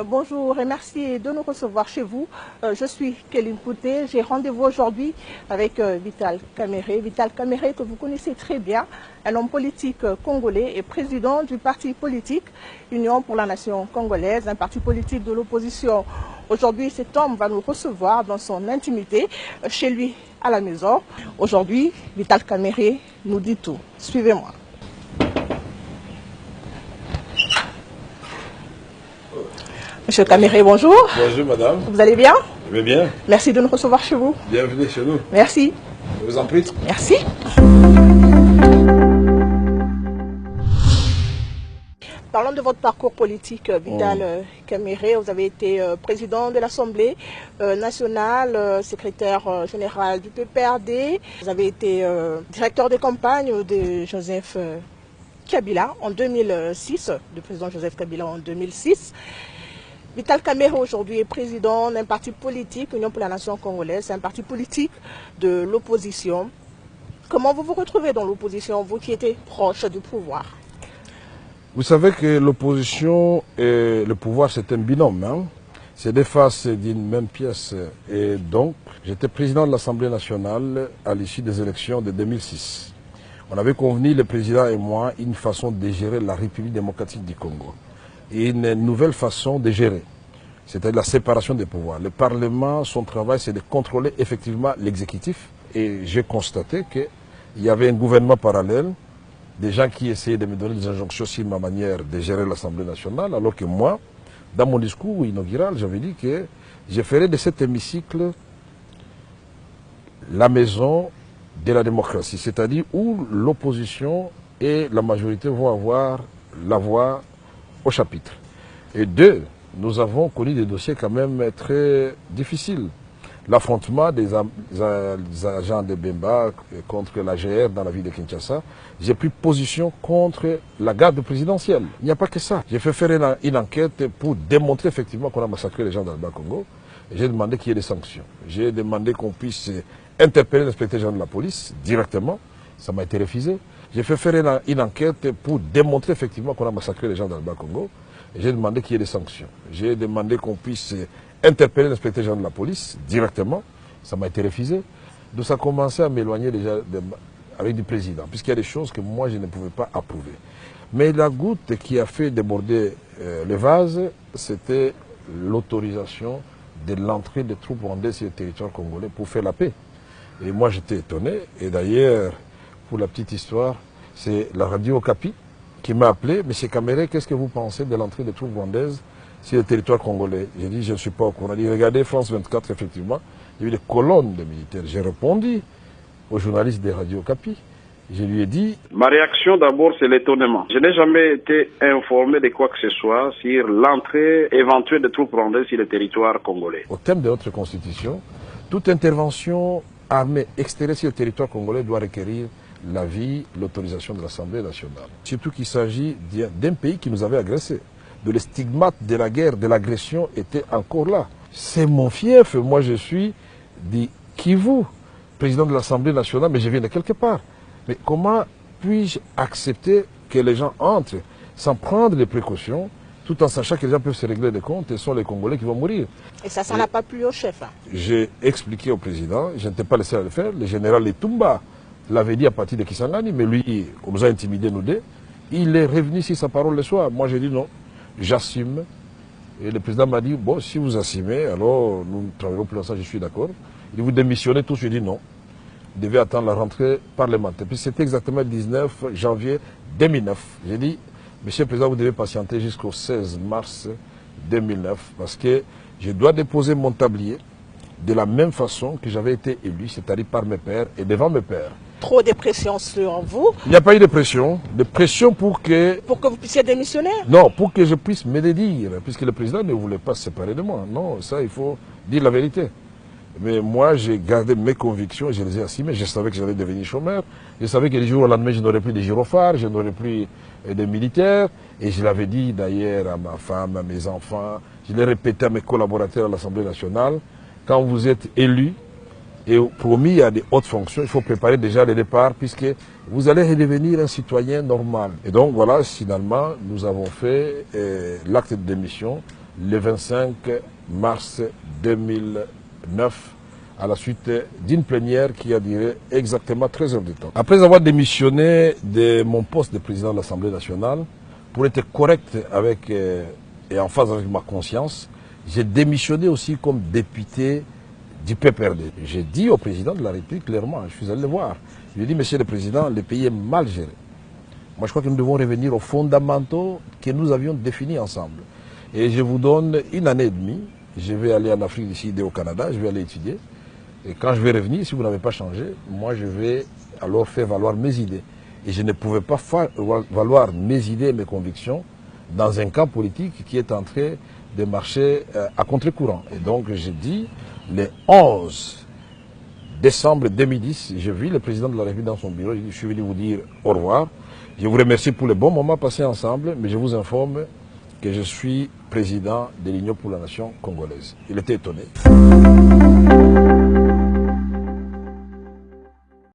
Bonjour et merci de nous recevoir chez vous. Je suis Kéline Pouté. J'ai rendez-vous aujourd'hui avec Vital Kamerhe. Vital Kamerhe que vous connaissez très bien, un homme politique congolais et président du parti politique Union pour la Nation congolaise, un parti politique de l'opposition. Aujourd'hui, cet homme va nous recevoir dans son intimité, chez lui à la maison. Aujourd'hui, Vital Kamerhe nous dit tout. Suivez-moi. Monsieur Kamerhe, bonjour. Bonjour madame. Vous allez bien? Je vais bien. Merci de nous recevoir chez vous. Bienvenue chez nous. Merci. Je vous en prie. Merci. Parlons de votre parcours politique, Vital Kamerhe. Vous avez été président de l'Assemblée nationale, secrétaire général du PPRD. Vous avez été directeur de campagne de Joseph Kabila en 2006, du président Joseph Kabila en 2006. Vital Kamerhe aujourd'hui est président d'un parti politique, Union pour la Nation congolaise, c'est un parti politique de l'opposition. Comment vous vous retrouvez dans l'opposition, vous qui étiez proche du pouvoir? Vous savez que l'opposition et le pouvoir c'est un binôme, hein? C'est des faces d'une même pièce. Et donc, j'étais président de l'Assemblée nationale à l'issue des élections de 2006. On avait convenu, le président et moi, une façon de gérer la République démocratique du Congo. Et une nouvelle façon de gérer, c'est-à-dire la séparation des pouvoirs. Le Parlement, son travail, c'est de contrôler effectivement l'exécutif. Et j'ai constaté qu'il y avait un gouvernement parallèle, des gens qui essayaient de me donner des injonctions sur ma manière de gérer l'Assemblée nationale, alors que moi, dans mon discours inaugural, j'avais dit que je ferais de cet hémicycle la maison de la démocratie, c'est-à-dire où l'opposition et la majorité vont avoir la voix au chapitre. Et deux, nous avons connu des dossiers quand même très difficiles. L'affrontement des agents de Bemba contre l'AGR dans la ville de Kinshasa. J'ai pris position contre la garde présidentielle. Il n'y a pas que ça. J'ai fait faire une enquête pour démontrer effectivement qu'on a massacré les gens dans le Bas-Congo. J'ai demandé qu'il y ait des sanctions. J'ai demandé qu'on puisse interpeller l'inspecteur général de la police directement. Ça m'a été refusé. J'ai fait faire une enquête pour démontrer effectivement qu'on a massacré les gens dans le Bas-Congo. J'ai demandé qu'il y ait des sanctions. J'ai demandé qu'on puisse interpeller l'inspecteur général de la police directement. Ça m'a été refusé. Donc ça a commencé à m'éloigner déjà avec du président, puisqu'il y a des choses que moi je ne pouvais pas approuver. Mais la goutte qui a fait déborder le vase, c'était l'autorisation de l'entrée des troupes rwandaises sur le territoire congolais pour faire la paix. Et moi j'étais étonné. Et d'ailleurs, pour la petite histoire, c'est la radio Okapi qui m'a appelé. Monsieur Kamerhe, qu'est-ce que vous pensez de l'entrée des troupes rwandaises sur le territoire congolais? J'ai dit, je ne suis pas au courant. Il a dit, regardez France 24, effectivement, il y a eu des colonnes de militaires. J'ai répondu au journaliste des radios Okapi. Je lui ai dit... Ma réaction d'abord, c'est l'étonnement. Je n'ai jamais été informé de quoi que ce soit sur l'entrée éventuelle des troupes rwandaises sur le territoire congolais. Au terme de notre constitution, toute intervention armée extérieure sur le territoire congolais doit requérir l'avis, l'autorisation de l'Assemblée nationale. Surtout qu'il s'agit d'un pays qui nous avait agressés. Le stigmate de la guerre, de l'agression était encore là. C'est mon fief. Moi, je suis du Kivu, président de l'Assemblée nationale, mais je viens de quelque part. Mais comment puis-je accepter que les gens entrent sans prendre les précautions, tout en sachant que les gens peuvent se régler des comptes et ce sont les Congolais qui vont mourir? Et ça n'a pas plu au chef. J'ai expliqué au président, je n'étais pas le seul à le faire, le général Etumba l'avait dit à partir de Kisangani, mais lui, on nous a intimidés nous deux. Il est revenu sur sa parole le soir. Moi, j'ai dit non, j'assume. Et le président m'a dit, bon, si vous assumez, alors nous travaillons plus ensemble, je suis d'accord. Il dit, vous démissionnez tous, je dis non. Vous devez attendre la rentrée parlementaire. Puis c'était exactement le 19 janvier 2009. J'ai dit, monsieur le président, vous devez patienter jusqu'au 16 mars 2009, parce que je dois déposer mon tablier de la même façon que j'avais été élu, c'est-à-dire par mes pairs et devant mes pairs. Trop de pression sur vous? Il n'y a pas eu de pression pour que... Pour que vous puissiez démissionner? Non, pour que je puisse me dédire, puisque le président ne voulait pas se séparer de moi. Non, ça, il faut dire la vérité. Mais moi, j'ai gardé mes convictions, je les ai assumées. Je savais que j'allais devenir chômeur. Je savais que du jour au lendemain, je n'aurais plus de gyrophares, je n'aurais plus de militaires. Et je l'avais dit d'ailleurs à ma femme, à mes enfants. Je l'ai répété à mes collaborateurs à l'Assemblée nationale. Quand vous êtes élu et promis à des hautes fonctions, il faut préparer déjà le départ puisque vous allez redevenir un citoyen normal. Et donc voilà, finalement, nous avons fait l'acte de démission le 25 mars 2009, à la suite d'une plénière qui a duré exactement 13 heures de temps. Après avoir démissionné de mon poste de président de l'Assemblée nationale, pour être correct avec et en phase avec ma conscience, j'ai démissionné aussi comme député du PPRD. J'ai dit au président de la République clairement, je suis allé le voir, je lui ai dit, monsieur le président, le pays est mal géré. Moi je crois que nous devons revenir aux fondamentaux que nous avions définis ensemble. Et je vous donne une année et demie, je vais aller en Afrique du Sud et au Canada, je vais aller étudier. Et quand je vais revenir, si vous n'avez pas changé, moi je vais alors faire valoir mes idées. Et je ne pouvais pas faire valoir mes idées et mes convictions dans un camp politique qui est en train de marcher à contre-courant. Et donc j'ai dit, le 11 décembre 2010, j'ai vu le président de la République dans son bureau, je suis venu vous dire au revoir. Je vous remercie pour les bons moments passés ensemble, mais je vous informe que je suis président de l'Union pour la nation congolaise. Il était étonné.